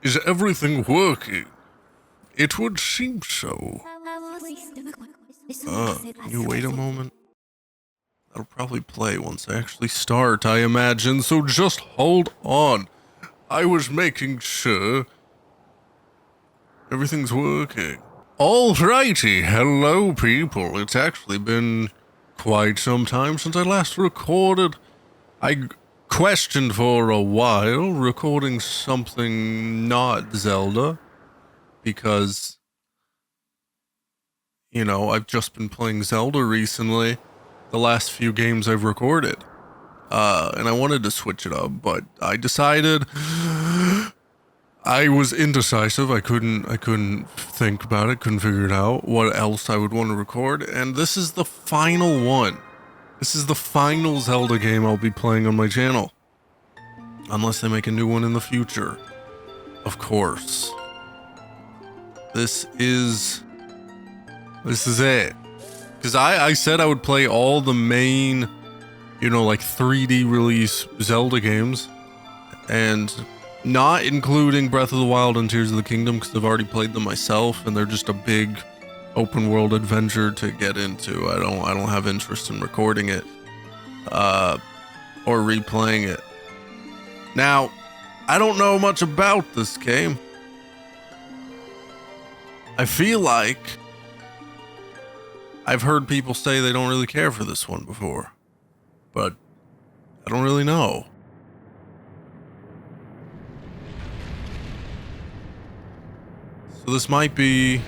Is everything working? It would seem so. Can you wait a moment? That'll probably play once I actually start, I imagine, so just hold on. I was making sure everything's working. Alrighty, hello people. It's actually been quite some time since I last recorded. I questioned for a while recording something not Zelda because, you know, I've just been playing Zelda recently, the last few games I've recorded. And I wanted to switch it up, but I decided I was indecisive. I couldn't think about it, couldn't figure it out, what else I would want to record, and this is the final one. This is the final Zelda game I'll be playing on my channel. Unless they make a new one in the future. Of course. This is it. Because I said I would play all the main, you know, like 3D release Zelda games. And not including Breath of the Wild and Tears of the Kingdom, because I've already played them myself, and they're just a big open world adventure to get into. I don't have interest in recording it or replaying it. Now, I don't know much about this game. I feel like I've heard people say they don't really care for this one before, but I don't really know. So this might be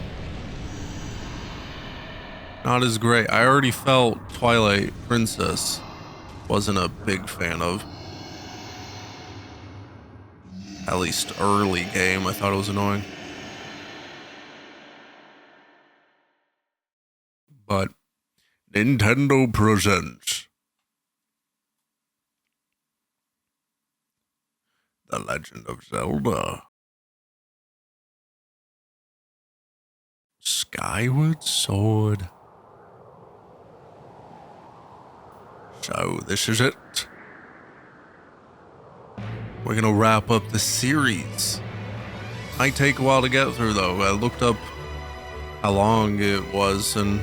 not as great. I already felt Twilight Princess wasn't a big fan of. At least early game, I thought it was annoying. But Nintendo presents The Legend of Zelda. Skyward Sword. So this is it. We're gonna wrap up the series. Might take a while to get through though. I looked up how long it was, and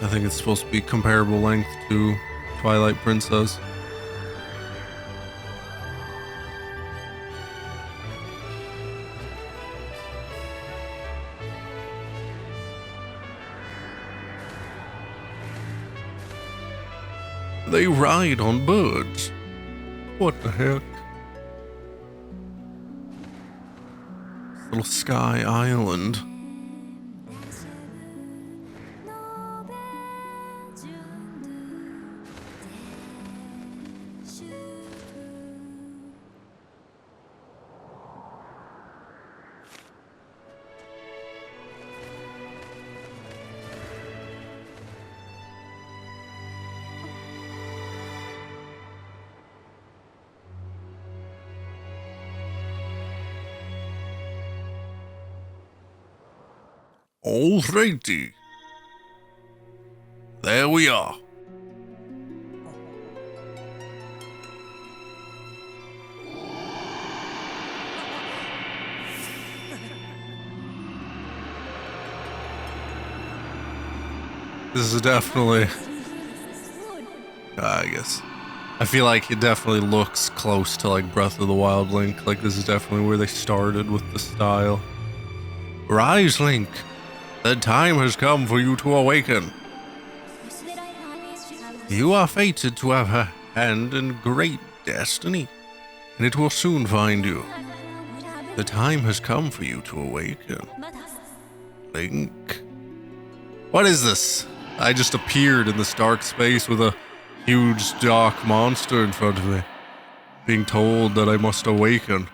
I think it's supposed to be comparable length to Twilight Princess. They ride on birds. What the heck? Little Sky Island. Alrighty. There we are. This is definitely, I guess, I feel like it definitely looks close to like Breath of the Wild Link. Like this is definitely where they started with the style. Rise, Link. The time has come for you to awaken. You are fated to have a hand in great destiny, and it will soon find you. The time has come for you to awaken. Link. What is this? I just appeared in this dark space with a huge dark monster in front of me, being told that I must awaken.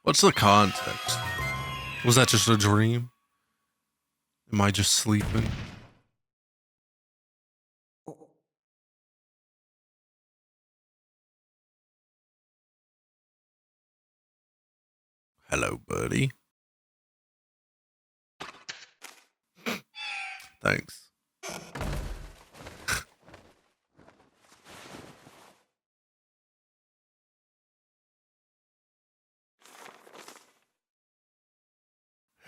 What's the context? Was that just a dream? Am I just sleeping? Hello, buddy. Thanks.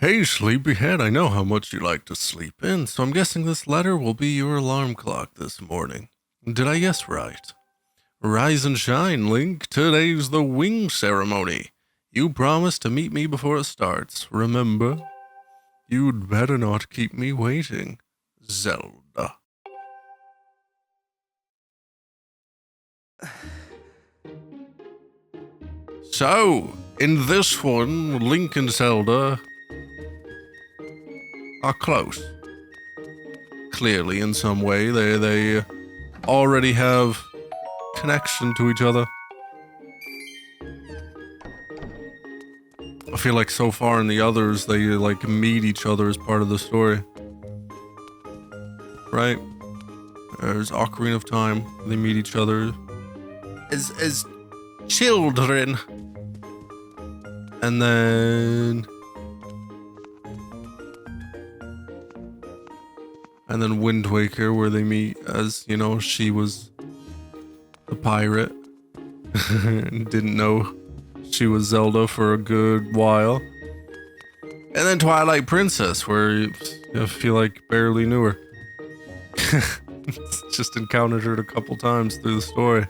Hey, sleepyhead, I know how much you like to sleep in, so I'm guessing this letter will be your alarm clock this morning. Did I guess right? Rise and shine, Link. Today's the wing ceremony. You promised to meet me before it starts, remember? You'd better not keep me waiting, Zelda. So, in this one, Link and Zelda are close. Clearly, in some way, they already have connection to each other. I feel like so far in the others, they like meet each other as part of the story. Right? There's Ocarina of Time. They meet each other as children. And then Wind Waker, where they meet as, you know, she was the pirate and didn't know she was Zelda for a good while. And then Twilight Princess, where I feel like barely knew her. Just encountered her a couple times through the story.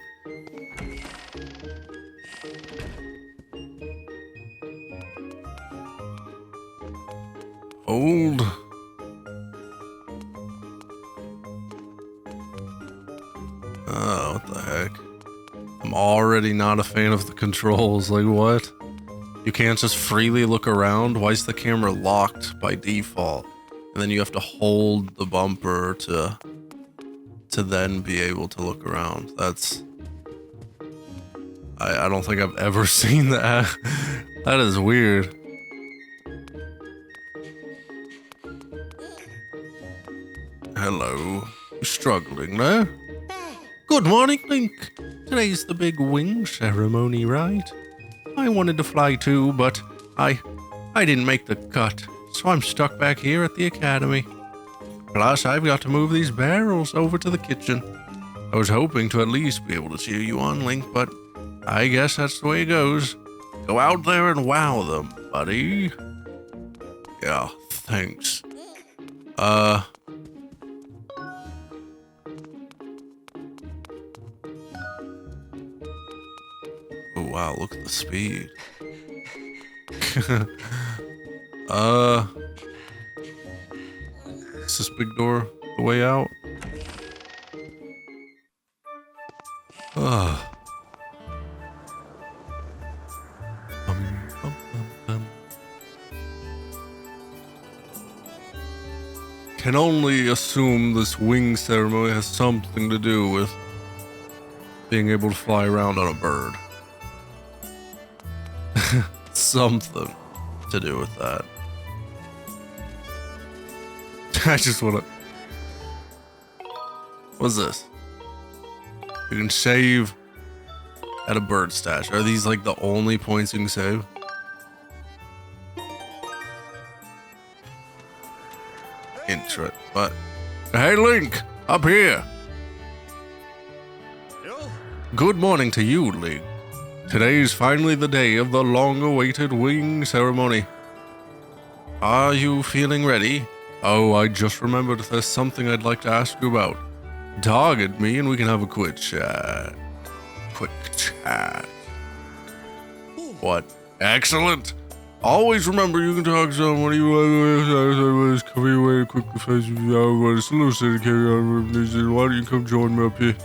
Old. Oh, what the heck? I'm already not a fan of the controls. Like, what? You can't just freely look around? Why is the camera locked by default? And then you have to hold the bumper to then be able to look around. That's... I don't think I've ever seen that. That is weird. Hello. You struggling there? Good morning, Link. Today's the big wing ceremony, right? I wanted to fly too, but I didn't make the cut, so I'm stuck back here at the academy. Plus, I've got to move these barrels over to the kitchen. I was hoping to at least be able to cheer you on, Link, but I guess that's the way it goes. Go out there and wow them, buddy. Yeah, thanks. Oh wow, look at the speed. Is this big door the way out? Can only assume this wing ceremony has something to do with being able to fly around on a bird. Something to do with that. I just wanna... What's this? You can save at a bird stash. Are these like the only points you can save? Interesting, but... Hey Link! Up here! Good morning to you, Link. Today's finally the day of the long-awaited wing ceremony. Are you feeling ready? Oh, I just remembered there's something I'd like to ask you about. Target me and we can have a quick chat. Quick chat. What? Excellent! Always remember you can talk to someone you want to come here quickly face you out. It's a little city carry on. Why don't you come join me up here?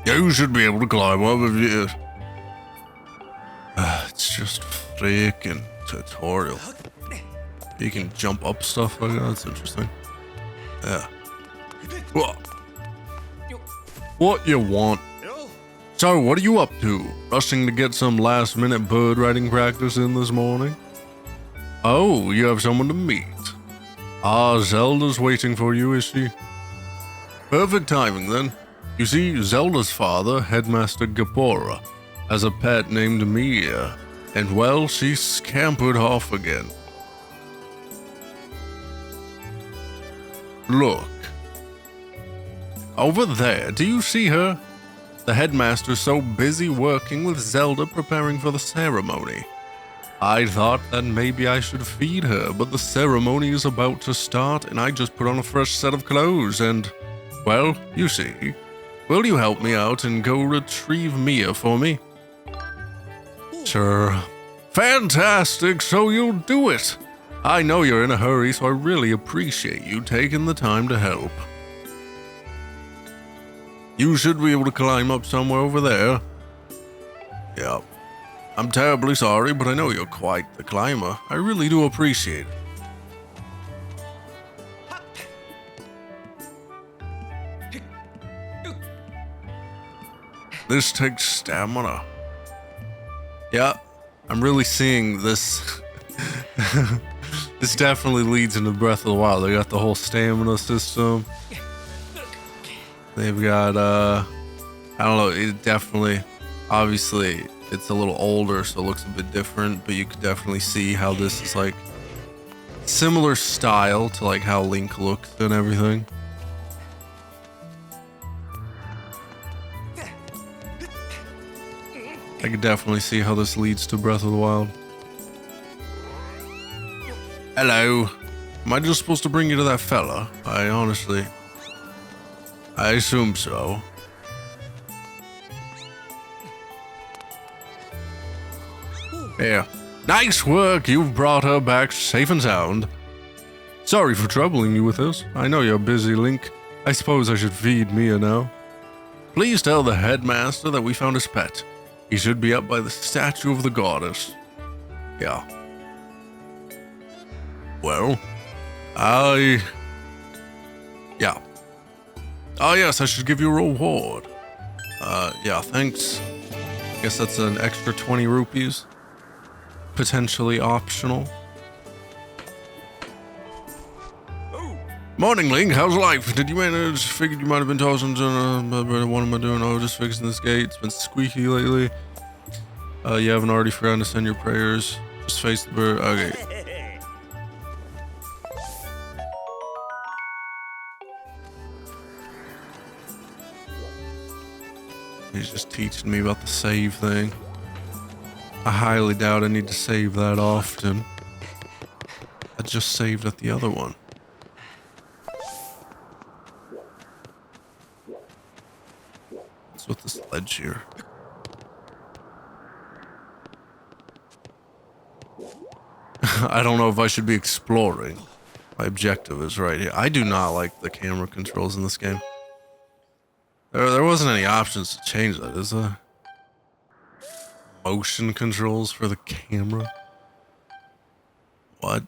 You should be able to climb up if you... It's just freaking tutorial. You can jump up stuff like that. That's interesting. Yeah. What you want? So, what are you up to? Rushing to get some last-minute bird riding practice in this morning? Oh, you have someone to meet. Ah, Zelda's waiting for you, is she? Perfect timing, then. You see, Zelda's father, Headmaster Gapora, has a pet named Mia, and well, she scampered off again. Look. Over there, do you see her? The headmaster's so busy working with Zelda preparing for the ceremony. I thought that maybe I should feed her, but the ceremony is about to start and I just put on a fresh set of clothes and, well, you see. Will you help me out and go retrieve Mia for me? Sure. Fantastic, so you'll do it. I know you're in a hurry, so I really appreciate you taking the time to help. You should be able to climb up somewhere over there. Yeah. I'm terribly sorry, but I know you're quite the climber. I really do appreciate it. This takes stamina. Yeah, I'm really seeing this. This definitely leads into Breath of the Wild. They got the whole stamina system. They've got, I don't know, it definitely, obviously, it's a little older, so it looks a bit different, but you could definitely see how this is like similar style to like how Link looks and everything. I could definitely see how this leads to Breath of the Wild. Hello. Am I just supposed to bring you to that fella? I assume so. Yeah. Nice work. You've brought her back safe and sound. Sorry for troubling you with this. I know you're busy, Link. I suppose I should feed Mia now. Please tell the headmaster that we found his pet. He should be up by the statue of the goddess. Yeah. Well, yeah. Oh yes, I should give you a reward. Yeah, thanks. Guess that's an extra 20 rupees. Potentially optional. Morning, Link. How's life? Did you manage? Figured you might have been tossing to, what am I doing? Oh, just fixing this gate. It's been squeaky lately. You haven't already forgotten to send your prayers. Just face the bird. Okay. He's just teaching me about the save thing. I highly doubt I need to save that often. I just saved at the other one. What's with this ledge here? I don't know if I should be exploring. My objective is right here. I do not like the camera controls in this game. There wasn't any options to change that, is there? Motion controls for the camera? What?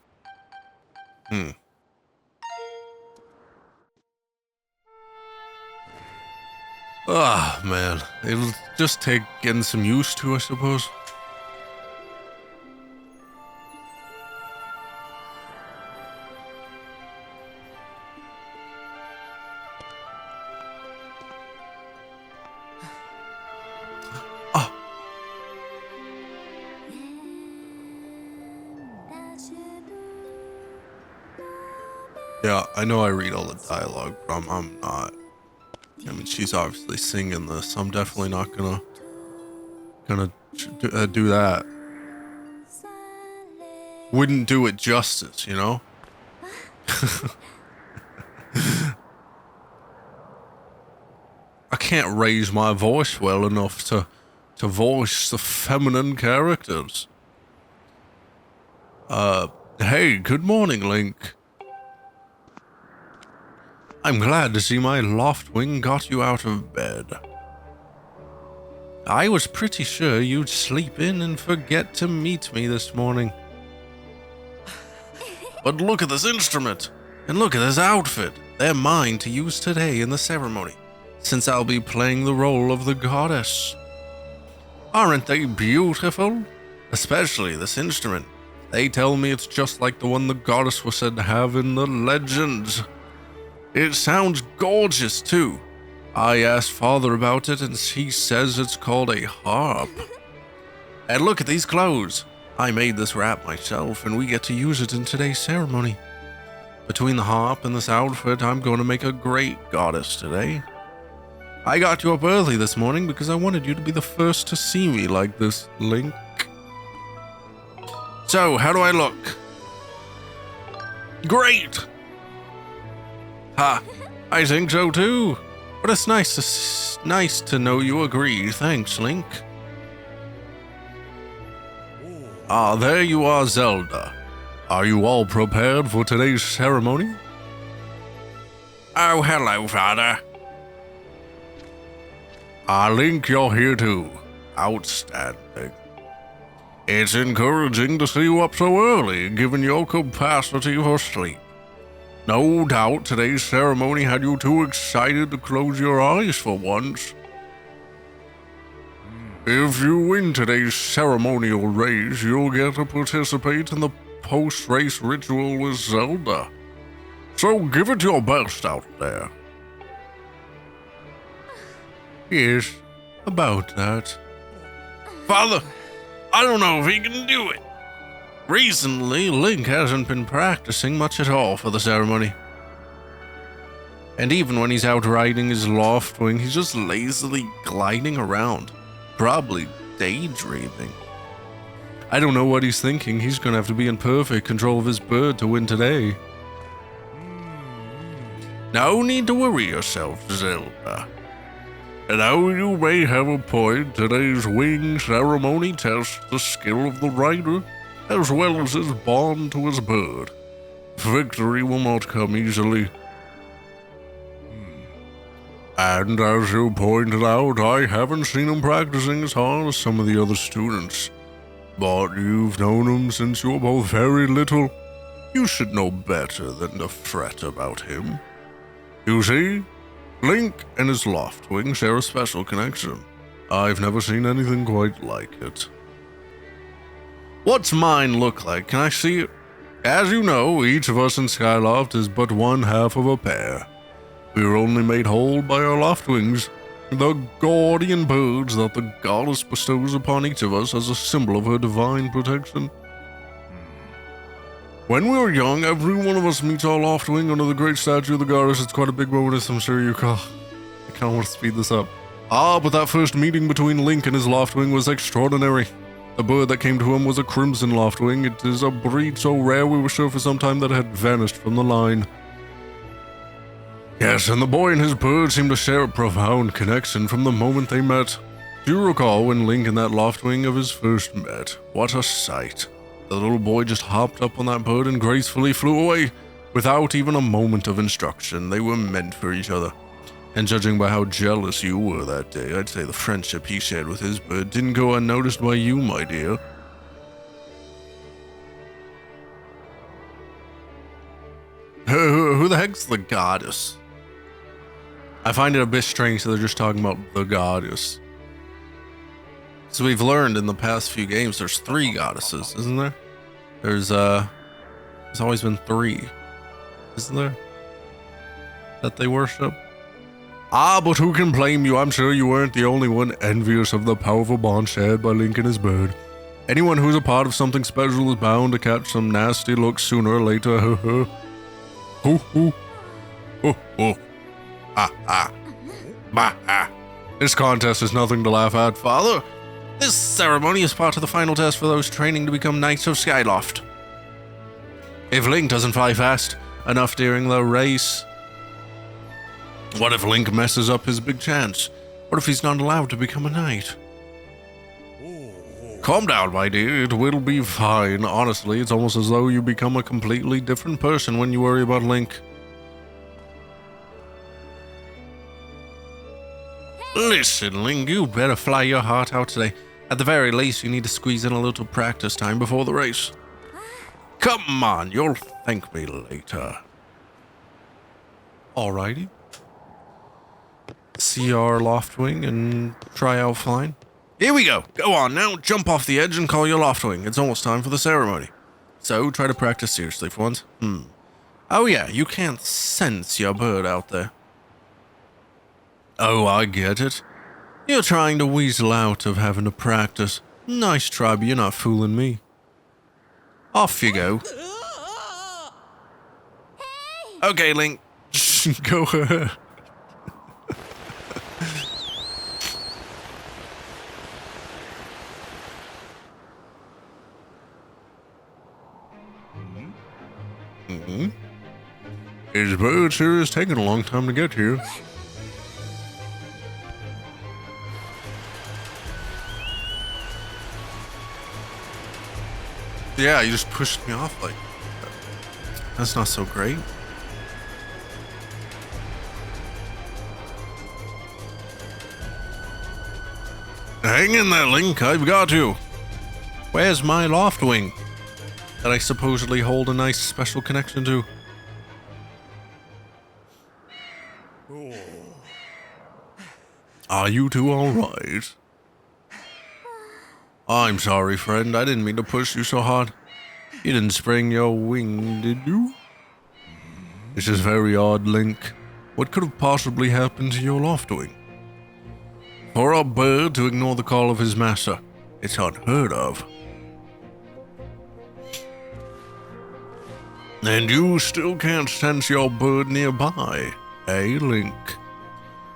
Ah, man. It'll just take getting some used to, I suppose. Yeah, I know I read all the dialogue, but I'm not. I mean, she's obviously singing this. I'm definitely not gonna do that. Wouldn't do it justice, you know? I can't raise my voice well enough to voice the feminine characters. Hey, good morning, Link. I'm glad to see my Loftwing got you out of bed. I was pretty sure you'd sleep in and forget to meet me this morning. But look at this instrument, and look at this outfit. They're mine to use today in the ceremony, since I'll be playing the role of the goddess. Aren't they beautiful? Especially this instrument. They tell me it's just like the one the goddess was said to have in the legends. It sounds gorgeous, too. I asked Father about it, and he says it's called a harp. And look at these clothes. I made this wrap myself, and we get to use it in today's ceremony. Between the harp and this outfit, I'm going to make a great goddess today. I got you up early this morning because I wanted you to be the first to see me like this, Link. So, how do I look? Great! Ha! I think so too. But it's nice to know you agree. Thanks, Link. Ah, there you are, Zelda. Are you all prepared for today's ceremony? Oh, hello, Father. Ah, Link, you're here too. Outstanding. It's encouraging to see you up so early, given your capacity for sleep. No doubt today's ceremony had you too excited to close your eyes for once. If you win today's ceremonial race, you'll get to participate in the post-race ritual with Zelda. So give it your best out there. Yes, about that. Father, I don't know if he can do it. Recently, Link hasn't been practicing much at all for the ceremony. And even when he's out riding his Loftwing, he's just lazily gliding around, probably daydreaming. I don't know what he's thinking. He's gonna have to be in perfect control of his bird to win today. No need to worry yourself, Zelda. And though you may have a point, today's wing ceremony tests the skill of the rider, as well as his bond to his bird. Victory will not come easily. And as you pointed out, I haven't seen him practicing as hard as some of the other students. But you've known him since you were both very little. You should know better than to fret about him. You see, Link and his Loftwing share a special connection. I've never seen anything quite like it. What's mine look like? Can I see it? As you know, each of us in Skyloft is but one half of a pair. We were only made whole by our Loftwings, the guardian birds that the goddess bestows upon each of us as a symbol of her divine protection. When we were young, every one of us meets our Loftwing under the great statue of the goddess. It's quite a big bonus, I'm sure you call. I kind of want to speed this up. But that first meeting between Link and his Loftwing was extraordinary. The bird that came to him was a crimson Loftwing. It is a breed so rare we were sure for some time that it had vanished from the line. Yes, and the boy and his bird seemed to share a profound connection from the moment they met. Do you recall when Link and that Loftwing of his first met? What a sight. The little boy just hopped up on that bird and gracefully flew away, without even a moment of instruction. They were meant for each other. And judging by how jealous you were that day, I'd say the friendship he shared with his bird didn't go unnoticed by you, my dear. Who the heck's the goddess? I find it a bit strange that they're just talking about the goddess. So we've learned in the past few games there's 3 goddesses, isn't there? There's always been 3, isn't there? That they worship? But who can blame you? I'm sure you weren't the only one envious of the powerful bond shared by Link and his bird. Anyone who's a part of something special is bound to catch some nasty looks sooner or later. Hoo hoo. Ho ho. Ha ha. Bah ha. This contest is nothing to laugh at, Father. This ceremony is part of the final test for those training to become Knights of Skyloft. If Link doesn't fly fast enough during the race, what if Link messes up his big chance? What if he's not allowed to become a knight? Calm down, my dear. It will be fine. Honestly, it's almost as though you become a completely different person when you worry about Link. Listen, Link, you'd better fly your heart out today. At the very least, you need to squeeze in a little practice time before the race. Come on, you'll thank me later. Alrighty. See our Loftwing and try out flying. Here we go. Go on now, jump off the edge and call your Loftwing. It's almost time for the ceremony. So try to practice seriously for once. Oh yeah, you can't sense your bird out there. Oh, I get it. You're trying to weasel out of having to practice. Nice try, but you're not fooling me. Off you go. Okay, Link. Go ahead. Hmm? His bird sure is taking a long time to get here. Yeah, you just pushed me off like that. That's not so great. Hang in there, Link. I've got you. Where's my loft wing that I supposedly hold a nice special connection to? Are you two all right? I'm sorry, friend. I didn't mean to push you so hard. You didn't sprain your wing, did you? This is very odd, Link. What could have possibly happened to your loft wing? For a bird to ignore the call of his master, it's unheard of. And you still can't sense your bird nearby, eh, Link?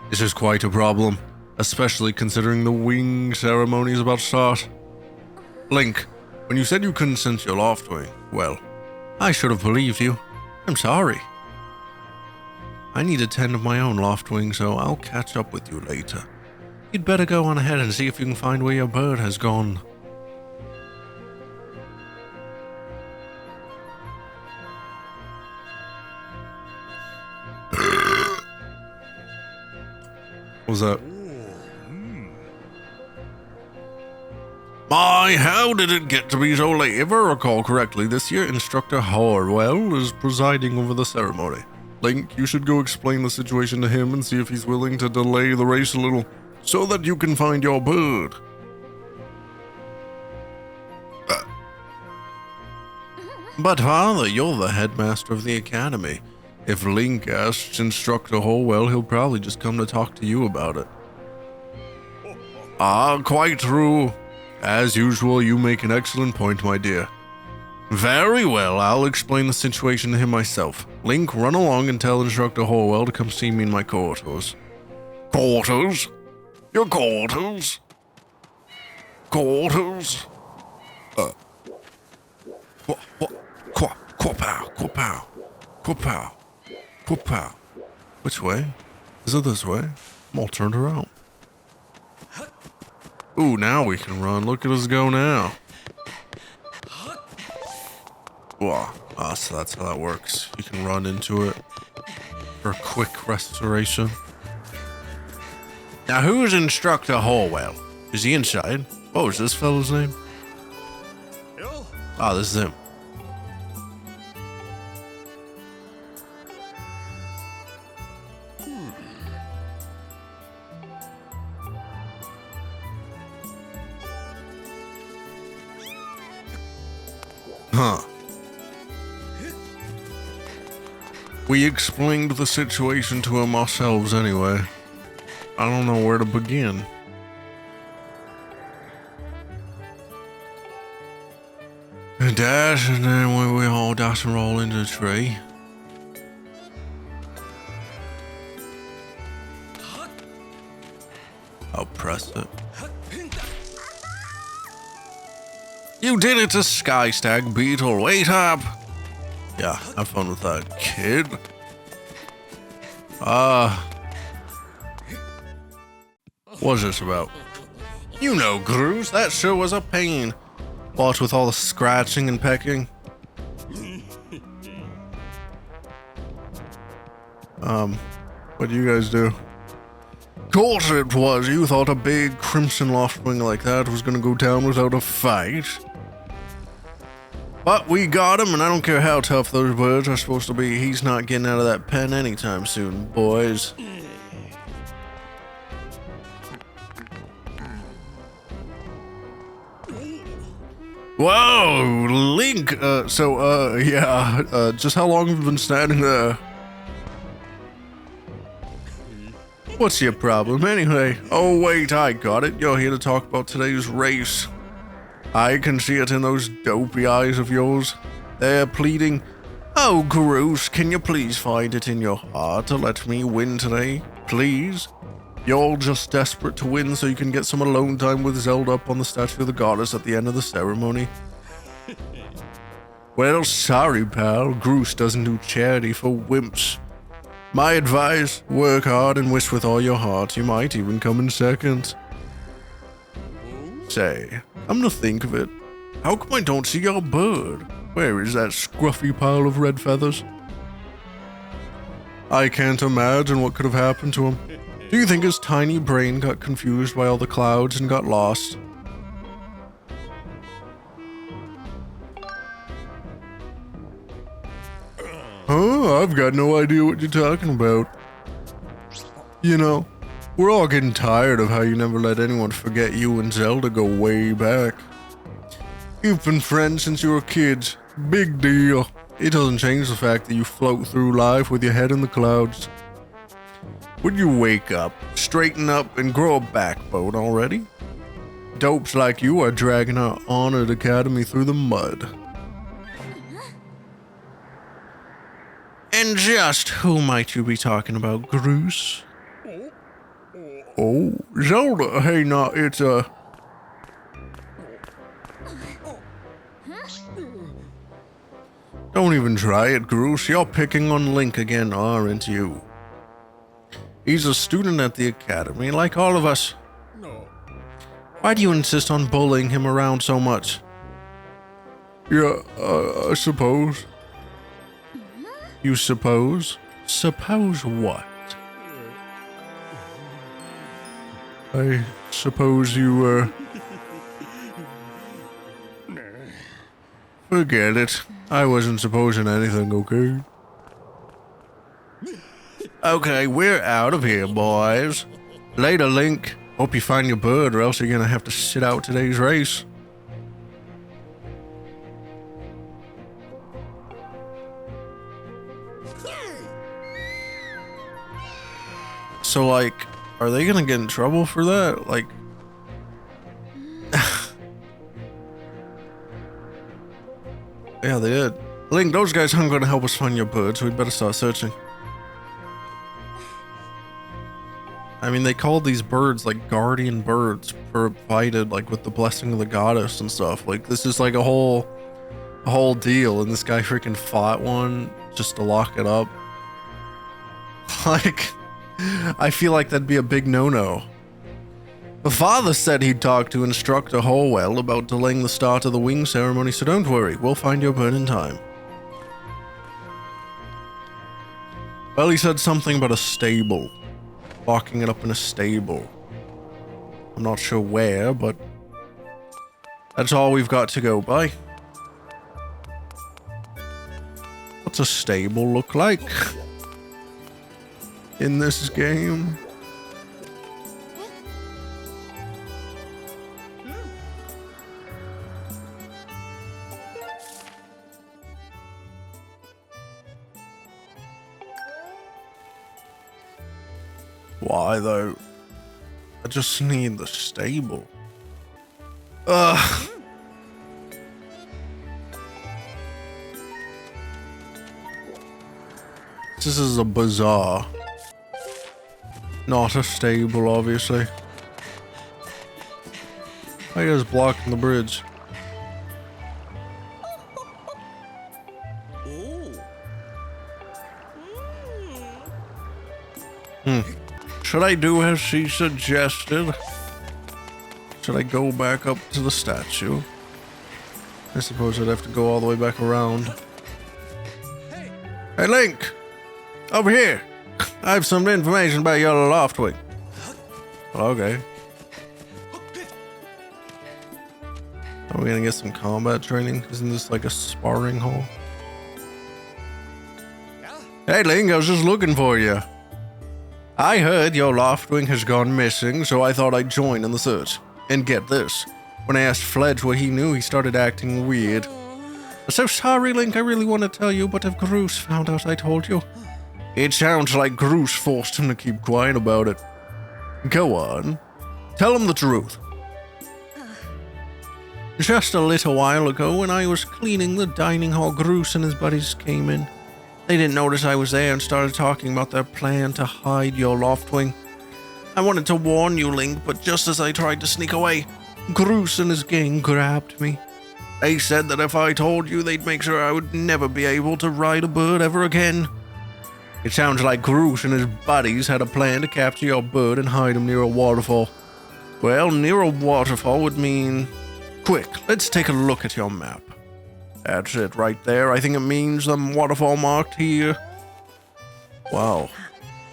This is quite a problem, especially considering the wing ceremony is about to start. Link, when you said you couldn't sense your loft wing, well, I should have believed you. I'm sorry. I need to tend to my own loft wing, so I'll catch up with you later. You'd better go on ahead and see if you can find where your bird has gone. What was that? My, how did it get to be so late? If I recall correctly, this year Instructor Harwell is presiding over the ceremony. Link, you should go explain the situation to him and see if he's willing to delay the race a little, so that you can find your bird. But Father, you're the headmaster of the academy. If Link asks Instructor Harwell, he'll probably just come to talk to you about it. Ah, quite true. As usual, you make an excellent point, my dear. Very well, I'll explain the situation to him myself. Link, run along and tell Instructor Harwell to come see me in my quarters. Quarters? Your quarters? Quarters? Quapow. Which way? Is it this way? I'm all turned around. Ooh, now we can run. Look at us go now. Wow. Ah, so that's how that works. You can run into it for a quick restoration. Now, who is Instructor Harwell? Is he inside? Oh, is this fellow's name? Ah, this is him. Huh. We explained the situation to him ourselves anyway. I don't know where to begin. And dash, and then we all dash and roll into the tree. I'll press it. You did it to Skystag Beetle. Wait up! Yeah, have fun with that, kid. What's this about? You know, Grooves, that sure was a pain. What with all the scratching and pecking? What do you guys do? Course it was. You thought a big crimson loft wing like that was gonna go down without a fight. But we got him, and I don't care how tough those birds are supposed to be. He's not getting out of that pen anytime soon, boys. Whoa, Link! Just how long have you been standing there? What's your problem anyway? Oh wait, I got it. You're here to talk about today's race. I can see it in those dopey eyes of yours. They're pleading, "Oh, Groose, can you please find it in your heart to let me win today? Please? You're just desperate to win so you can get some alone time with Zelda up on the statue of the goddess at the end of the ceremony." Well, sorry, pal. Groose doesn't do charity for wimps. My advice, work hard and wish with all your heart. You might even come in second. Say, come to think of it, how come I don't see your bird? Where is that scruffy pile of red feathers? I can't imagine what could have happened to him. Do you think his tiny brain got confused by all the clouds and got lost? Huh? I've got no idea what you're talking about. You know, we're all getting tired of how you never let anyone forget you and Zelda go way back. You've been friends since you were kids. Big deal. It doesn't change the fact that you float through life with your head in the clouds. Would you wake up, straighten up, and grow a backbone already? Dopes like you are dragging our honored academy through the mud. And just who might you be talking about, Groose? Oh, Zelda. Hey, nah, it's Don't even try it, Groose. You're picking on Link again, aren't you? He's a student at the academy, like all of us. No. Why do you insist on bullying him around so much? Yeah, I suppose. You suppose? Suppose what? I suppose you, Forget it. I wasn't supposing anything, okay? Okay, we're out of here, boys. Later, Link. Hope you find your bird, or else you're gonna have to sit out today's race. So, like, are they gonna get in trouble for that? Like... Yeah, they did. Link, those guys aren't gonna help us find your bird, so we'd better start searching. I mean, they called these birds, like, guardian birds, provided, like, with the blessing of the goddess and stuff. Like, this is, like, a whole deal, and this guy freaking fought one just to lock it up. Like... I feel like that'd be a big no-no. The father said he'd talk to Instructor Holwell about delaying the start of the wing ceremony, so don't worry, we'll find your bird in time. Well, he said something about a stable. Locking it up in a stable. I'm not sure where, but that's all we've got to go by. What's a stable look like? In this game? Why though? I just need the stable. Ugh. This is a bazaar. Not a stable, obviously. I guess blocking the bridge. Should I do as she suggested? Should I go back up to the statue? I suppose I'd have to go all the way back around. Hey, Link! Over here! I have some information about your Loftwing. Okay. Are we gonna get some combat training? Isn't this like a sparring hall? Hey, Link, I was just looking for you. I heard your Loftwing has gone missing, so I thought I'd join in the search. And get this, when I asked Fledge what he knew, he started acting weird. I'm so sorry, Link, I really want to tell you, but if Groose found out I told you... It sounds like Groose forced him to keep quiet about it. Go on. Tell him the truth. Just a little while ago, when I was cleaning the dining hall, Groose and his buddies came in. They didn't notice I was there and started talking about their plan to hide your Loftwing. I wanted to warn you, Link, but just as I tried to sneak away, Groose and his gang grabbed me. They said that if I told you, they'd make sure I would never be able to ride a bird ever again. It sounds like Groose and his buddies had a plan to capture your bird and hide him near a waterfall. Well, near a waterfall would mean... Quick, let's take a look at your map. That's it right there. I think it means the waterfall marked here. Wow.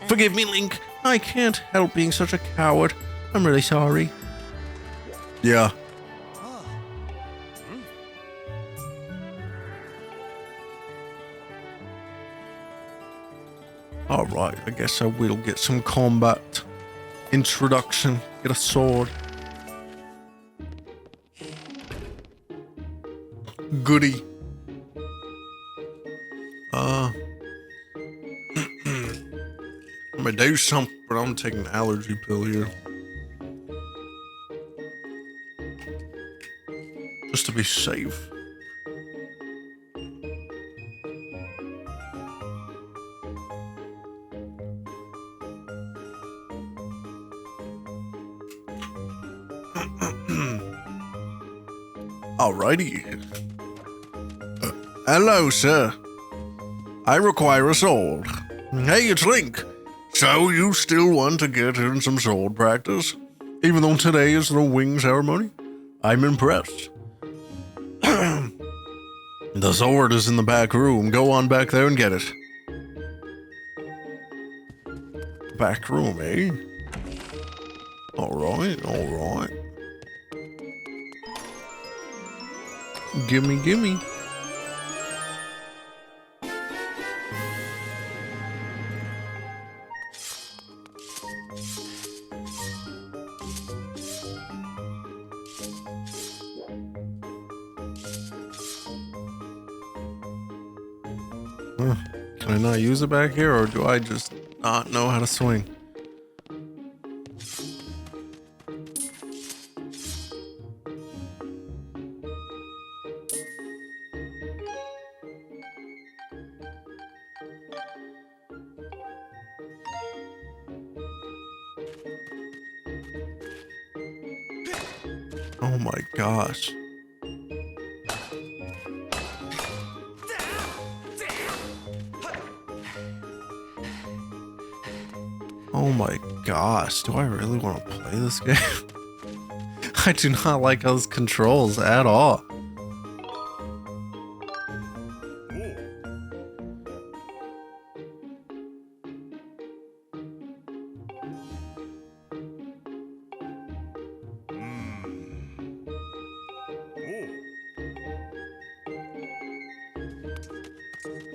Forgive me, Link. I can't help being such a coward. I'm really sorry. Yeah. Alright, I guess I will get some combat introduction. Get a sword. Goody. I'm gonna do something, but I'm taking an allergy pill here. Just to be safe. Alrighty. Hello, sir. I require a sword. Hey, it's Link. So you still want to get in some sword practice? Even though today is the wing ceremony? I'm impressed. The sword is in the back room. Go on back there and get it. Back room, eh? Alright, alright. Gimme, gimme. Can I not use it back here, or do I just not know how to swing? Oh my gosh. Oh my gosh, do I really want to play this game? I do not like those controls at all.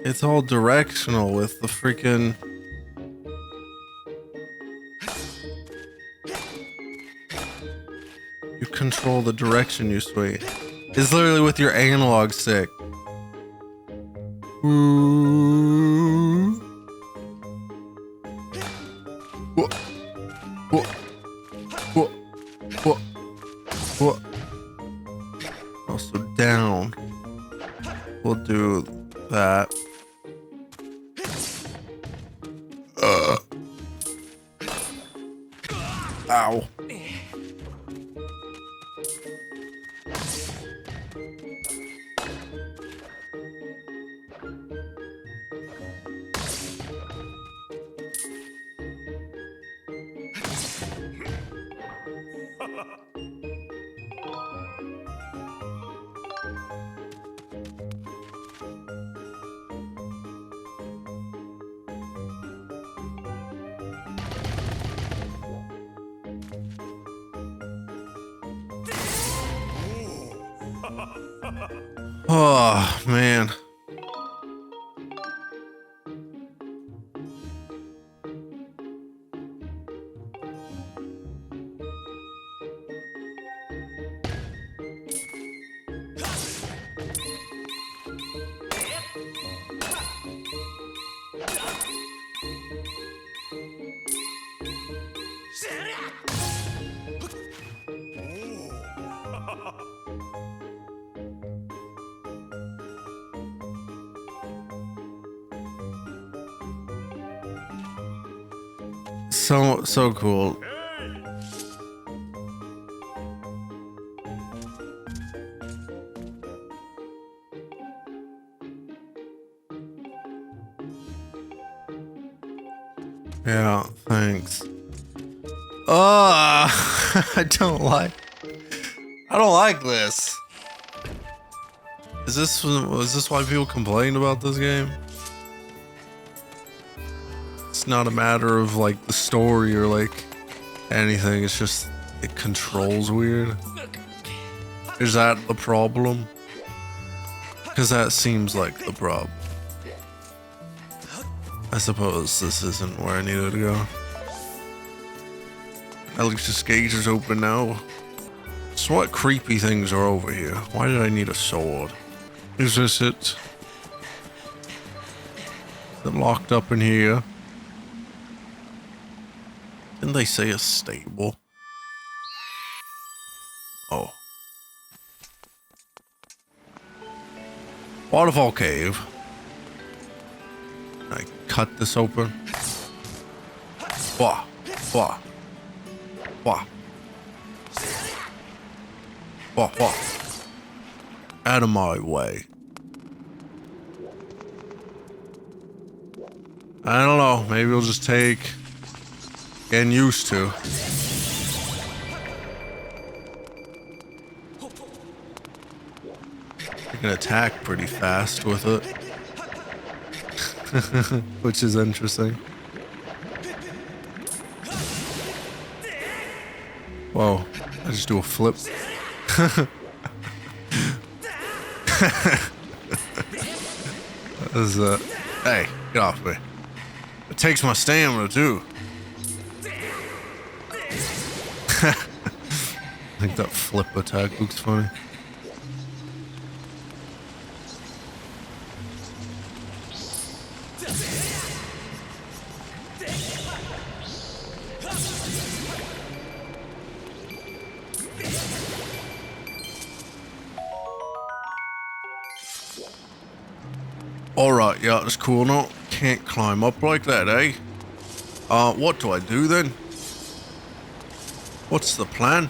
It's all directional with the freaking... You control the direction you swing. It's literally with your analog stick. Ooh. Whoa. Whoa. Whoa. Whoa. Whoa. Also down. We'll do that. Ow. Oh, man. So cool. Yeah, thanks. I don't like this. Is this why people complain about this game? It's not a matter of like the story or like anything, it's just it controls weird. Is that the problem? Because that seems like the problem. I suppose this isn't where I needed to go. At least this gate is open now. So what creepy things are over here? Why did I need a sword? Is this it? Is it locked up in here? Didn't they say a stable? Oh. Waterfall cave. Can I cut this open? Wah. Wah. Wah. Wah. Wah. Out of my way. I don't know. Maybe we'll just take getting used to. You can attack pretty fast with it. Which is interesting. Whoa, I just do a flip. Hey, get off me. It takes my stamina too. I think that flip attack looks funny. Alright, yeah, that's cool. No, can't climb up like that, eh? What do I do then? What's the plan?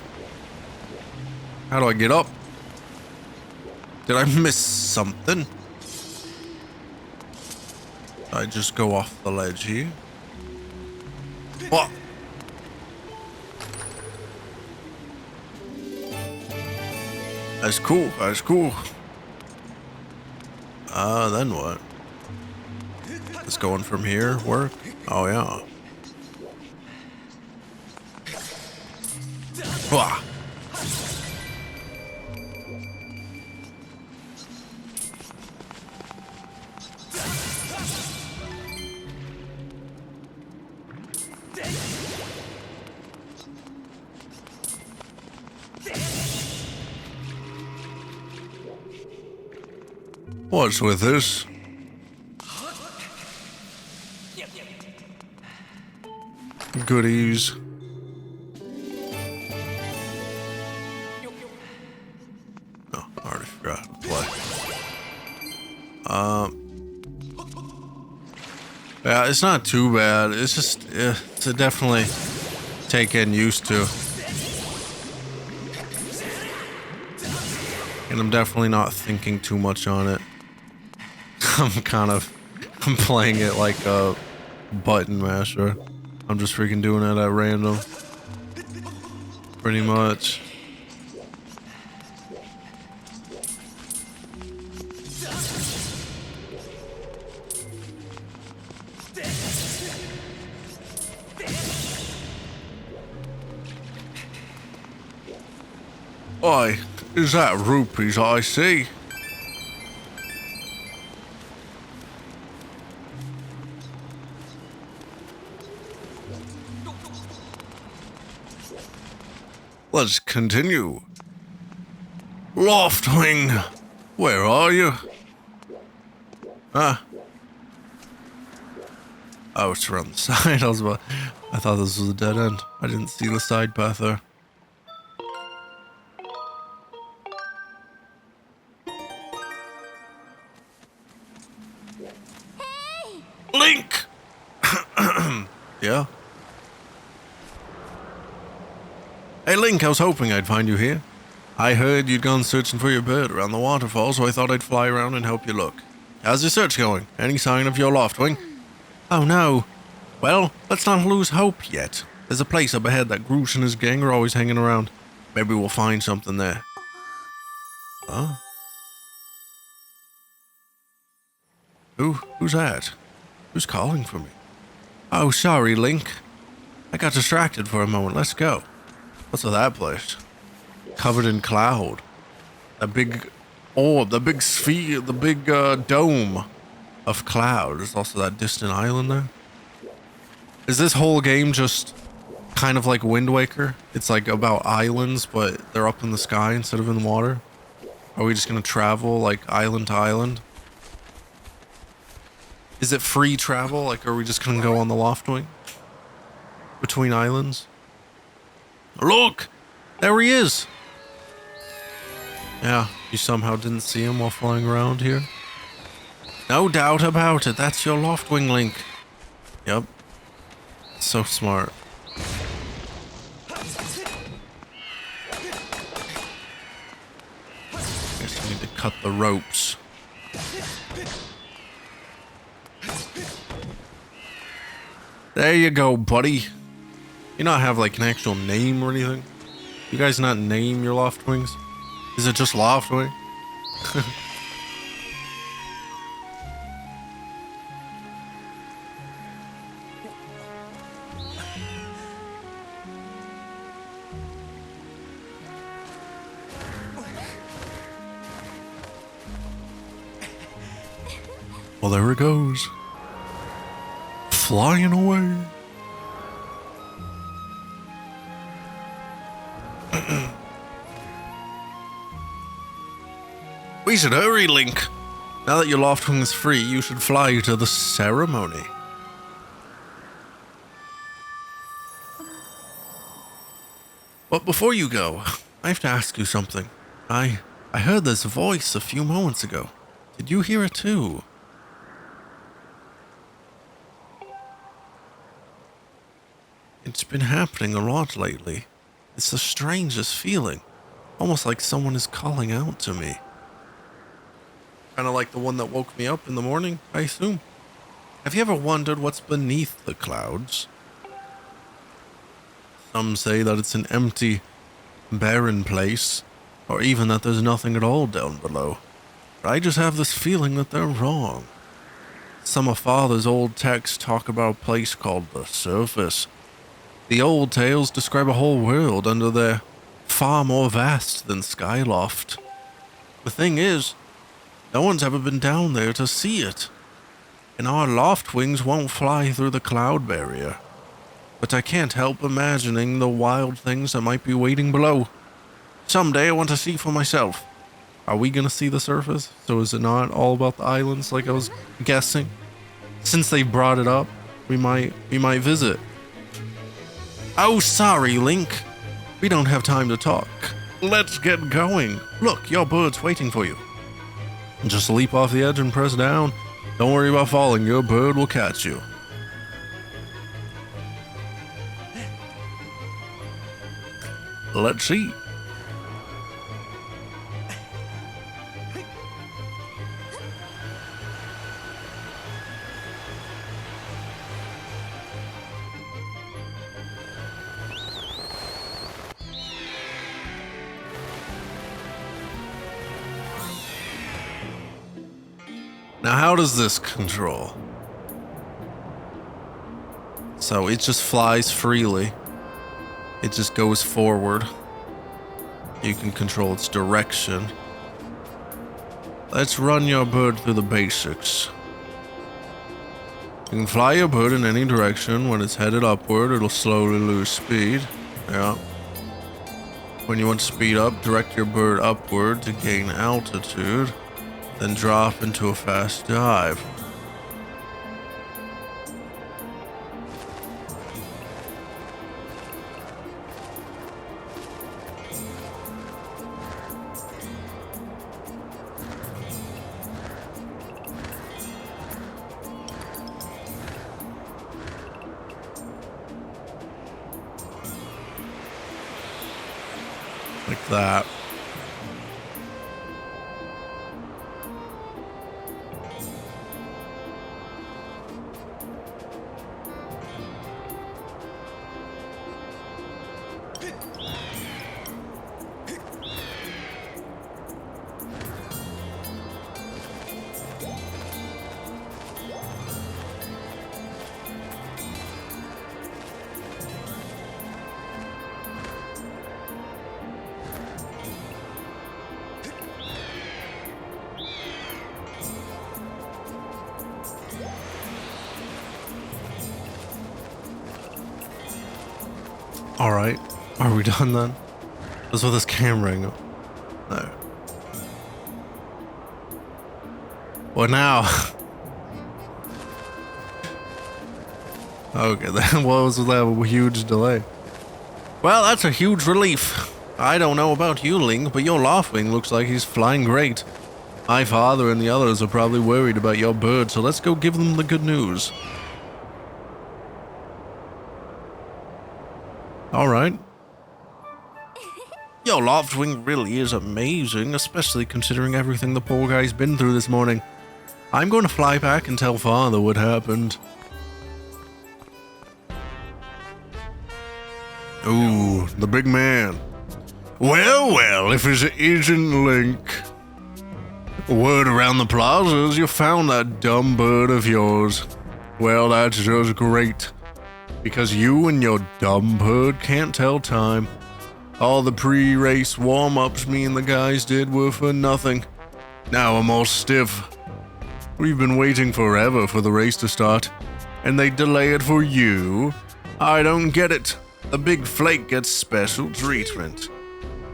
How do I get up? Did I miss something? Did I just go off the ledge here? What? That's cool, that's cool. Then what? It's going from here, work? Oh, yeah. Wah. What's with this? Goodies. Oh, I already forgot to play. Yeah, it's not too bad. It's just, it's a definitely take getting used to. And I'm definitely not thinking too much on it. I'm playing it like a button masher. I'm just freaking doing it at random. Pretty much. Oi, is that rupees I see? Let's continue. Loftwing, where are you? Huh? Oh, it's around the side. I thought this was a dead end. I didn't see the side path there. Link! Yeah? Hey Link, I was hoping I'd find you here. I heard you'd gone searching for your bird around the waterfall, so I thought I'd fly around and help you look. How's your search going? Any sign of your Loftwing? Oh no. Well, let's not lose hope yet. There's a place up ahead that Groosh and his gang are always hanging around. Maybe we'll find something there. Huh? Who's that? Who's calling for me? Oh, sorry, Link. I got distracted for a moment. Let's go. What's with that place? Covered in cloud. That big orb, the big sphere, the big dome of cloud. There's also that distant island there. Is this whole game just kind of like Wind Waker? It's like about islands, but they're up in the sky instead of in the water? Are we just gonna travel like island to island? Is it free travel? Like, are we just gonna go on the Loftwing between islands? Look! There he is! Yeah, you somehow didn't see him while flying around here? No doubt about it, that's your Loftwing, Link. Yep. So smart. Guess I need to cut the ropes. There you go, buddy. You not have like an actual name or anything? You guys not name your Loftwings? Is it just Loftwing? Well, there it goes. Flying away. We should hurry, Link. Now that your Loftwing is free, you should fly to the ceremony. But before you go, I have to ask you something. I heard this voice a few moments ago. Did you hear it too? It's been happening a lot lately. It's the strangest feeling. Almost like someone is calling out to me. Kind of like the one that woke me up in the morning, I assume. Have you ever wondered what's beneath the clouds? Some say that it's an empty, barren place, or even that there's nothing at all down below. But I just have this feeling that they're wrong. Some of Father's old texts talk about a place called the Surface. The old tales describe a whole world under there, far more vast than Skyloft. The thing is, no one's ever been down there to see it, and our Loftwings won't fly through the cloud barrier. But I can't help imagining the wild things that might be waiting below. Someday I want to see for myself. Are we gonna see the surface? So is it not all about the islands like I was guessing? Since they brought it up, we might visit. Oh, sorry, Link. We don't have time to talk. Let's get going. Look, your bird's waiting for you. Just leap off the edge and press down. Don't worry about falling. Your bird will catch you. Let's see. Now, how does this control? So it just flies freely. It just goes forward. You can control its direction. Let's run your bird through the basics. You can fly your bird in any direction. When it's headed upward, it'll slowly lose speed. Yeah. When you want to speed up, direct your bird upward to gain altitude. Then drop into a fast dive. Like that. Alright. Are we done then? That's what this camera angle. No. What now? Okay, that was that huge delay. Well, that's a huge relief. I don't know about you, Link, but your Loftwing looks like he's flying great. My father and the others are probably worried about your bird, so let's go give them the good news. Alright. Your Loftwing really is amazing, especially considering everything the poor guy's been through this morning. I'm going to fly back and tell Father what happened. Ooh, the big man. Well, if it isn't Link. Word around the plaza is you found that dumb bird of yours. Well, that's just great. Because you and your dumb bird can't tell time. All the pre-race warm-ups me and the guys did were for nothing. Now I'm all stiff. We've been waiting forever for the race to start, and they delay it for you? I don't get it. The big flake gets special treatment.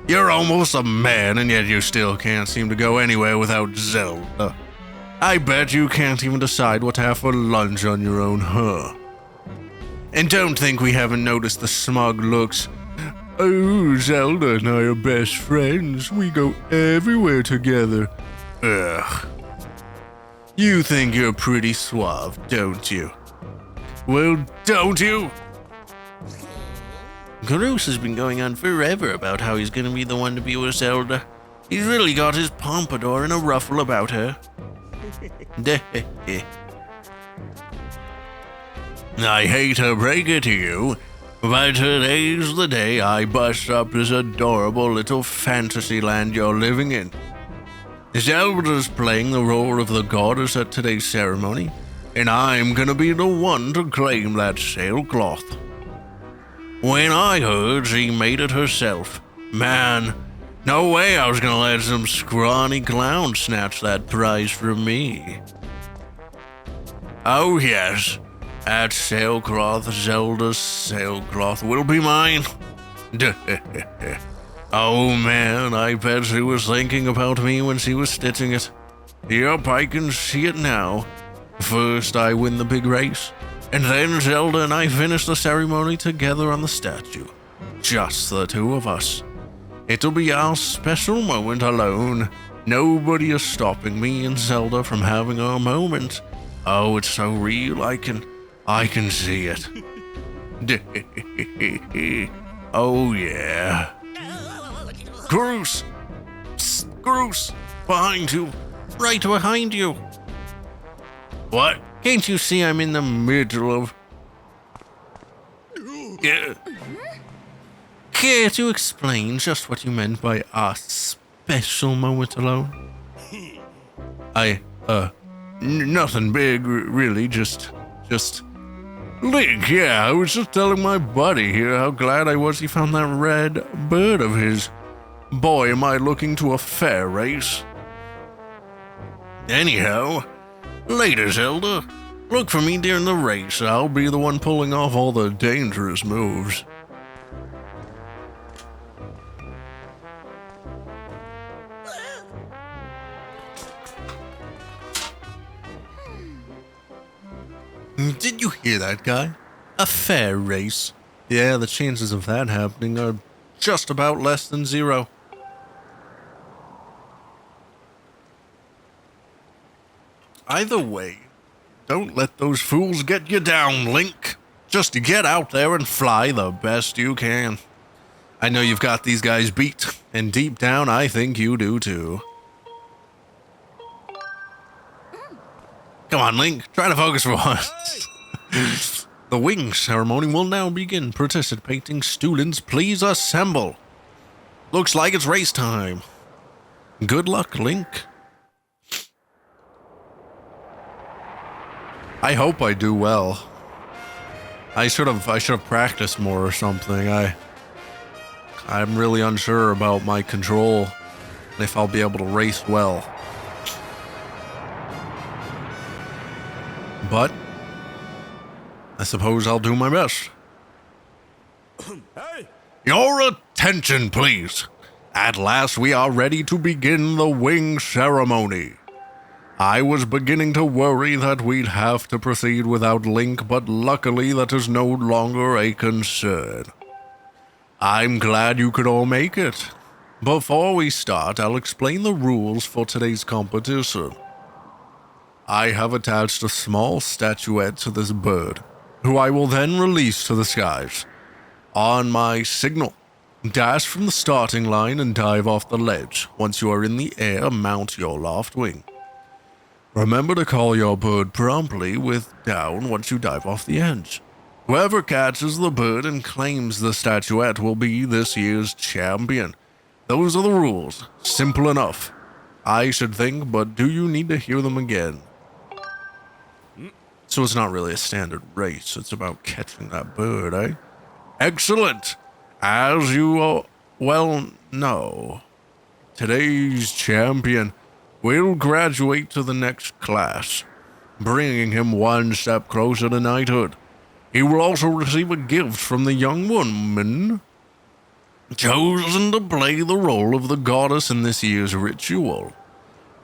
You're almost a man, and yet you still can't seem to go anywhere without Zelda. I bet you can't even decide what to have for lunch on your own, huh? And don't think we haven't noticed the smug looks. Oh, Zelda and I are best friends. We go everywhere together. Ugh. You think you're pretty suave, don't you? Well, don't you? Groose has been going on forever about how he's gonna be the one to be with Zelda. He's really got his pompadour in a ruffle about her. I hate to break it to you, but today's the day I bust up this adorable little fantasy land you're living in. Zelda's playing the role of the goddess at today's ceremony, and I'm gonna be the one to claim that sailcloth. When I heard she made it herself, man, no way I was gonna let some scrawny clown snatch that prize from me. Oh yes, that sailcloth, Zelda's sailcloth, will be mine. Oh man, I bet she was thinking about me when she was stitching it. Yep, I can see it now. First I win the big race, and then Zelda and I finish the ceremony together on the statue. Just the two of us. It'll be our special moment alone. Nobody is stopping me and Zelda from having our moment. Oh, it's so real, I can see it. Oh yeah. Groose! Psst, Groose! Behind you! Right behind you! What? Can't you see I'm in the middle of... Care to explain just what you meant by a special moment alone? Nothing big, really, just... Link, yeah, I was just telling my buddy here how glad I was he found that red bird of his. Boy, am I looking to a fair race. Anyhow, later, Zelda. Look for me during the race. I'll be the one pulling off all the dangerous moves. Did you hear that, guy? A fair race. Yeah, the chances of that happening are just about less than zero. Either way, don't let those fools get you down, Link. Just get out there and fly the best you can. I know you've got these guys beat, and deep down I think you do too. Come on, Link, try to focus for once. The wing ceremony will now begin. Participating students, please assemble. Looks like it's race time. Good luck, Link. I hope I do well. I should have practiced more or something. I'm really unsure about my control and if I'll be able to race well. But I suppose I'll do my best. Hey! Your attention, please. At last we are ready to begin the wing ceremony. I was beginning to worry that we'd have to proceed without Link, but luckily that is no longer a concern. I'm glad you could all make it. Before we start, I'll explain the rules for today's competition. I have attached a small statuette to this bird, who I will then release to the skies. On my signal, dash from the starting line and dive off the ledge. Once you are in the air, mount your loft wing. Remember to call your bird promptly with down once you dive off the edge. Whoever catches the bird and claims the statuette will be this year's champion. Those are the rules. Simple enough. I should think, but do you need to hear them again? So it's not really a standard race. It's about catching that bird, eh? Excellent. As you well know, today's champion will graduate to the next class, bringing him one step closer to knighthood. He will also receive a gift from the young woman chosen to play the role of the goddess in this year's ritual.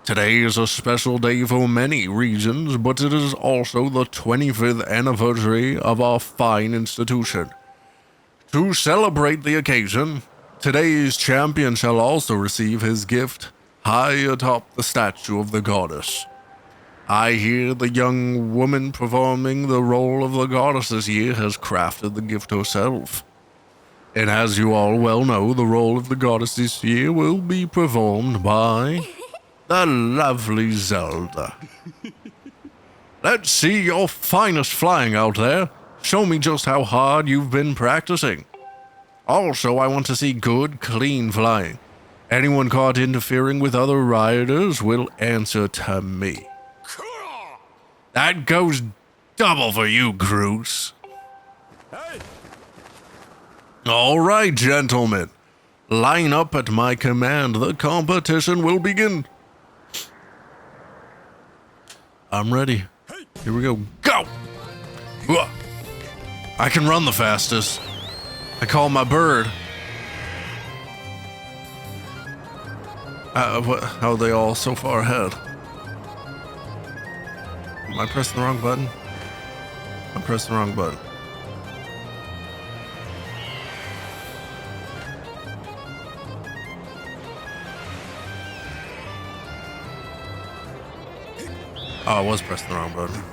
Today is a special day for many reasons, but it is also the 25th anniversary of our fine institution. To celebrate the occasion, today's champion shall also receive his gift high atop the statue of the goddess. I hear the young woman performing the role of the goddess this year has crafted the gift herself. And as you all well know, the role of the goddess this year will be performed by the lovely Zelda. Let's see your finest flying out there. Show me just how hard you've been practicing. Also, I want to see good, clean flying. Anyone caught interfering with other riders will answer to me. That goes double for you, Cruz. Hey! All right, gentlemen. Line up at my command. The competition will begin. I'm ready. Here we go. Go! I can run the fastest. I call my bird. How are they all so far ahead? Am I pressing the wrong button? I'm pressing the wrong button. Oh, I was pressing the wrong button.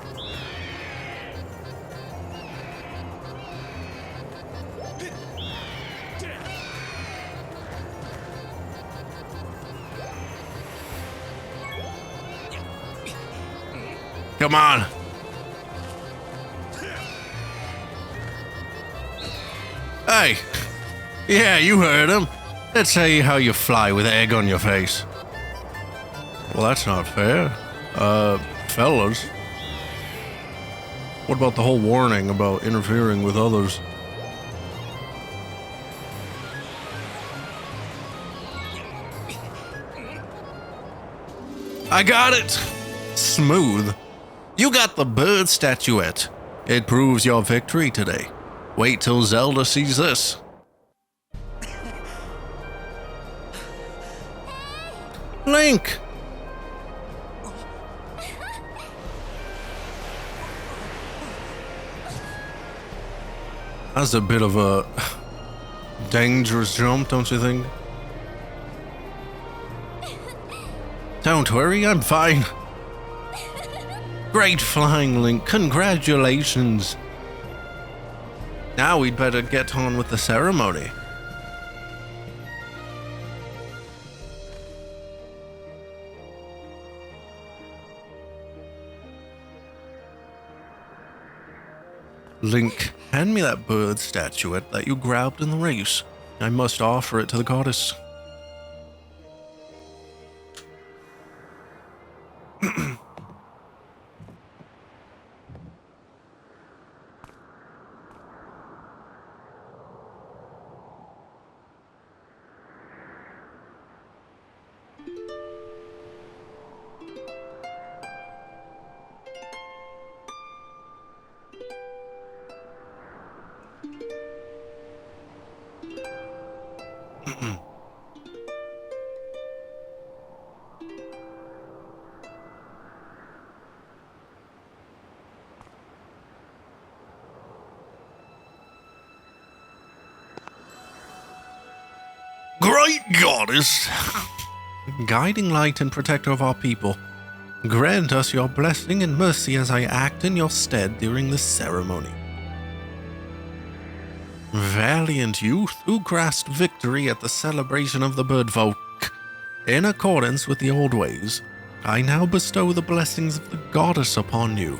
Come on. Hey. Yeah, you heard him. Let's see how you fly with egg on your face. Well, that's not fair. Fellas. What about the whole warning about interfering with others? I got it! Smooth. You got the bird statuette. It proves your victory today. Wait till Zelda sees this. Link! That's a bit of a dangerous jump, don't you think? Don't worry, I'm fine. Great flying, Link. Congratulations. Now we'd better get on with the ceremony. Link, hand me that bird statuette that you grabbed in the race. I must offer it to the goddess. Goddess, guiding light and protector of our people, grant us your blessing and mercy as I act in your stead during this ceremony. Valiant youth who grasped victory at the celebration of the bird folk, in accordance with the old ways, I now bestow the blessings of the goddess upon you.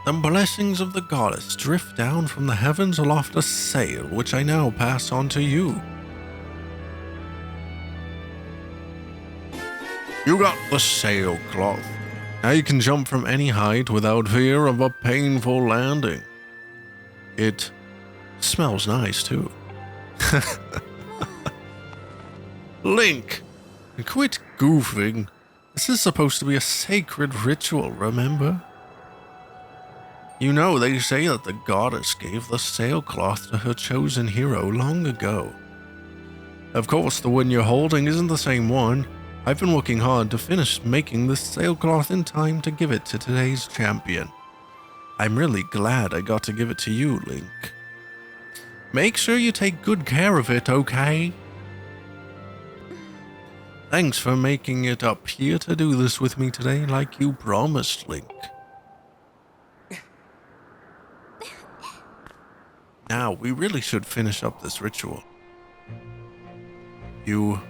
The blessings of the goddess drift down from the heavens aloft a sail, which I now pass on to you. You got the sailcloth. Now you can jump from any height without fear of a painful landing. It smells nice, too. Link, quit goofing. This is supposed to be a sacred ritual, remember? You know, they say that the goddess gave the sailcloth to her chosen hero long ago. Of course, the one you're holding isn't the same one. I've been working hard to finish making this sailcloth in time to give it to today's champion. I'm really glad I got to give it to you, Link. Make sure you take good care of it, okay? Thanks for making it up here to do this with me today like you promised, Link. Now, we really should finish up this ritual. You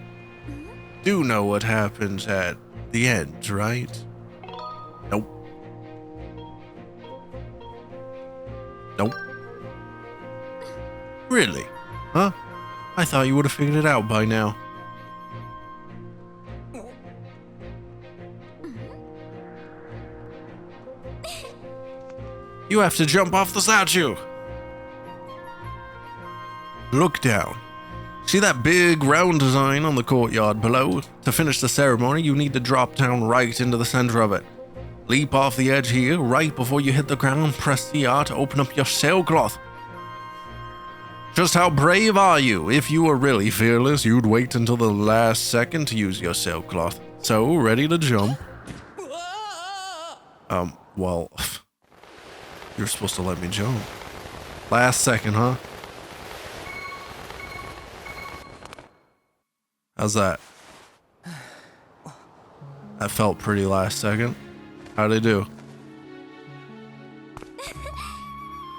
do know what happens at the end, right? Nope. Nope. Really? Huh? I thought you would have figured it out by now. You have to jump off the statue! Look down. See that big round design on the courtyard below? To finish the ceremony, you need to drop down right into the center of it. Leap off the edge here, right before you hit the ground, press the R to open up your sailcloth. Just how brave are you? If you were really fearless, you'd wait until the last second to use your sailcloth. So, ready to jump. Well, you're supposed to let me jump. Last second, huh? How's that? That felt pretty last second. How'd I do?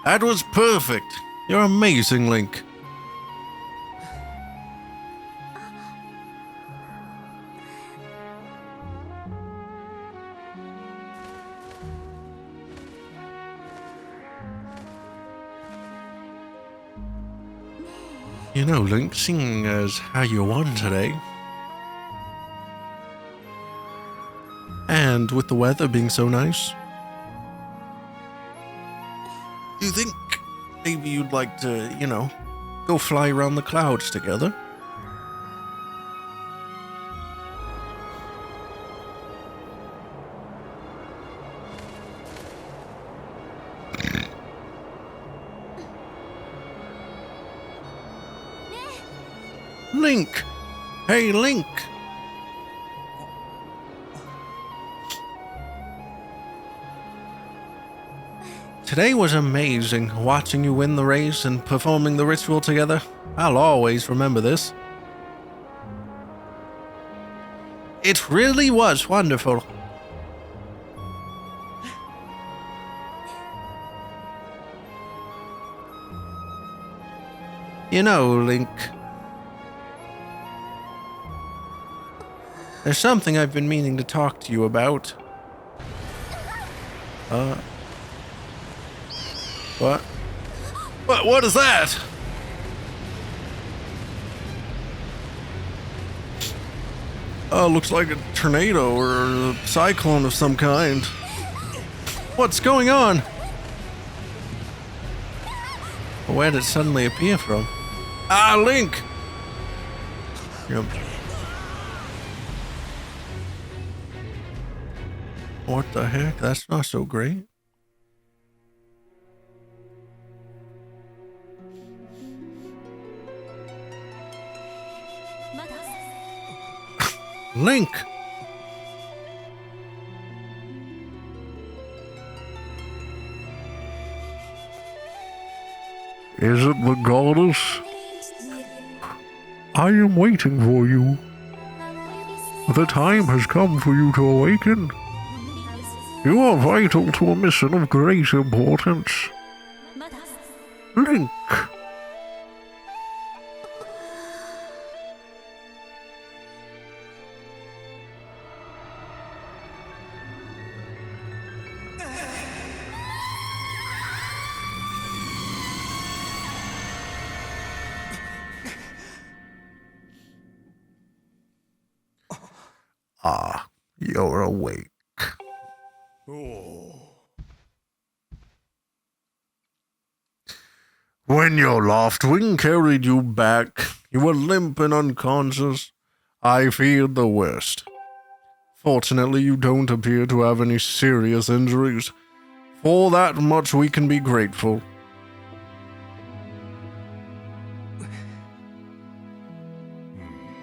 That was perfect. You're amazing, Link. You know, Link, seeing as how you won today, and with the weather being so nice, do you think maybe you'd like to, you know, go fly around the clouds together? Link! Hey, Link! Today was amazing, watching you win the race and performing the ritual together. I'll always remember this. It really was wonderful. You know, Link, there's something I've been meaning to talk to you about. What? What is that? Looks like a tornado or a cyclone of some kind. What's going on? Where did it suddenly appear from? Ah, Link! Yep. What the heck? That's not so great. Link! Is it the goddess? I am waiting for you. The time has come for you to awaken. You are vital to a mission of great importance. Link. Ah, you're awake. When your Loftwing carried you back, you were limp and unconscious. I feared the worst. Fortunately, you don't appear to have any serious injuries. For that much we can be grateful.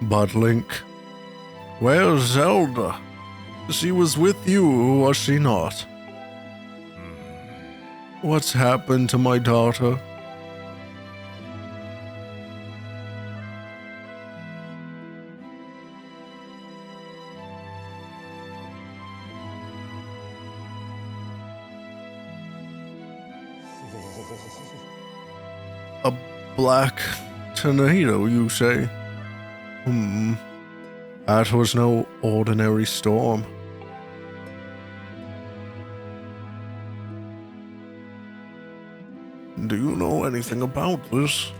But Link, where's Zelda? She was with you, was she not? What's happened to my daughter? A black tornado, you say? That was no ordinary storm. Do you know anything about this?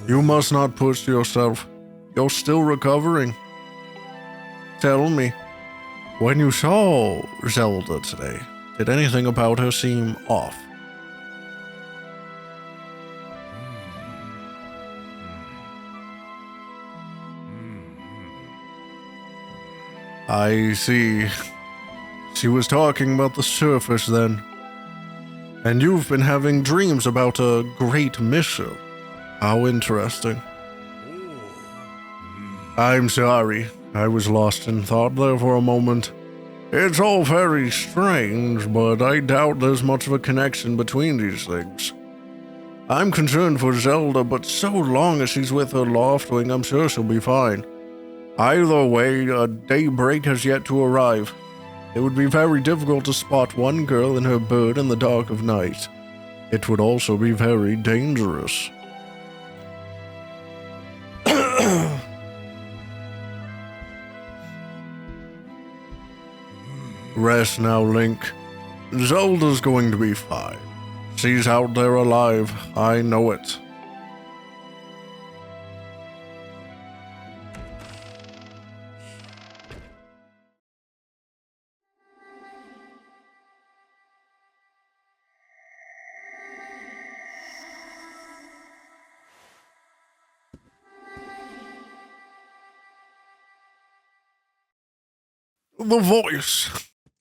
You must not push yourself. You're still recovering. Tell me, when you saw Zelda today, did anything about her seem off? I see. She was talking about the surface then. And you've been having dreams about a great mission. How interesting. I'm sorry. I was lost in thought there for a moment. It's all very strange, but I doubt there's much of a connection between these things. I'm concerned for Zelda, but so long as she's with her Loftwing, I'm sure she'll be fine. Either way, a daybreak has yet to arrive. It would be very difficult to spot one girl and her bird in the dark of night. It would also be very dangerous. Rest now, Link. Zelda's going to be fine. She's out there alive. I know it. The voice.